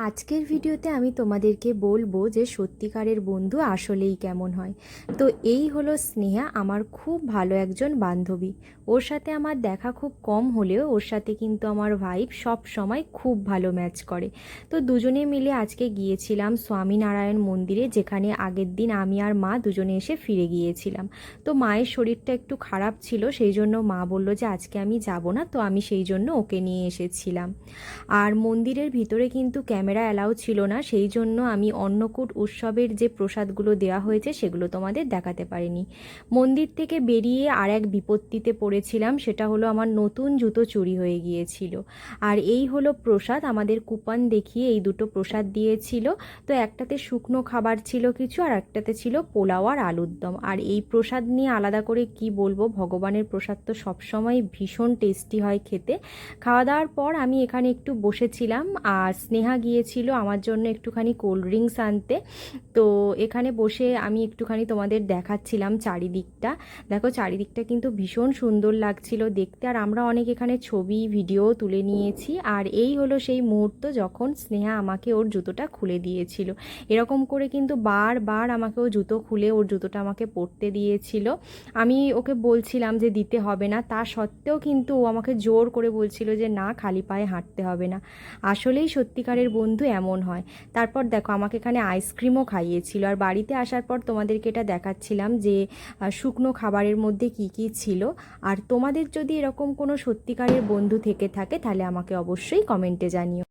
আজকের ভিডিওতে আমি তোমাদেরকে বলবো যে সত্যিকারের বন্ধু আসলেই কেমন হয়। তো এই হলো স্নেহা, আমার খুব ভালো একজন বান্ধবী। ওর সাথে আমার দেখা খুব কম হলেও ওর সাথে কিন্তু আমার ভাইব সব সময় খুব ভালো ম্যাচ করে। তো দুজনে মিলে আজকে গিয়েছিলাম স্বামীনারায়ণ মন্দিরে, যেখানে আগের দিন আমি আর মা দুজনে এসে ফিরে গিয়েছিলাম। তো মায়ের শরীরটা একটু খারাপ ছিল, সেই জন্য মা বলল যে আজকে আমি যাব না, তো আমি সেই জন্য ওকে নিয়ে এসেছিলাম। আর মন্দিরের ভিতরে কিন্তু ক্যামেরা অ্যালাউ ছিল না, সেই জন্য আমি অন্নকূট উৎসবের যে প্রসাদগুলো দেওয়া হয়েছে সেগুলো তোমাদের দেখাতে পারিনি। মন্দির থেকে বেরিয়ে আর এক বিপত্তিতে পড়েছিলাম, সেটা হলো আমার নতুন জুতো চুরি হয়ে গিয়েছিল। আর এই হলো প্রসাদ, আমাদের কুপন দেখিয়ে এই দুটো প্রসাদ দিয়েছিল। তো একটাতে শুকনো খাবার ছিল কিছু, আর একটাতে ছিল পোলাও আর আলুর দম। আর এই প্রসাদ নিয়ে আলাদা করে কি বলবো, ভগবানের প্রসাদ তো সবসময় ভীষণ টেস্টি হয় খেতে। খাওয়া দাওয়ার পর আমি এখানে একটু বসেছিলাম, আর স্নেহা গিয়েছিল আমার জন্য একটুখানি কোল্ড ড্রিঙ্কস আনতে। তো এখানে বসে আমি একটুখানি তোমাদের দেখাচ্ছিলাম চারিদিকটা। দেখো চারিদিকটা কিন্তু ভীষণ সুন্দর লাগছিল দেখতে, আর আমরা অনেক এখানে ছবি ভিডিও তুলে নিয়েছি। আর এই হলো সেই মুহূর্ত যখন স্নেহা আমাকে ওর জুতোটা খুলে দিয়েছিল। এরকম করে কিন্তু বারবার আমাকে ও জুতো খুলে ওর জুতোটা আমাকে পরতে দিয়েছিল। আমি ওকে বলছিলাম যে দিতে হবে না, তা সত্ত্বেও কিন্তু ও আমাকে জোর করে বলছিল যে না, খালি পায়ে হাঁটতে হবে না। আসলেই সত্যিকারের বন্ধু এমন হয়। তারপর দেখো আমাকে এখানে আইসক্রিমও খাইয়েছিল, আর বাড়িতে আসার পর তোমাদেরকে এটা দেখাচ্ছিলাম যে শুকনো খাবারের মধ্যে কি কি ছিল। আর তোমাদের যদি এরকম কোনো সত্যিকারের বন্ধু থেকে থাকে তাহলে আমাকে অবশ্যই কমেন্টে জানিও।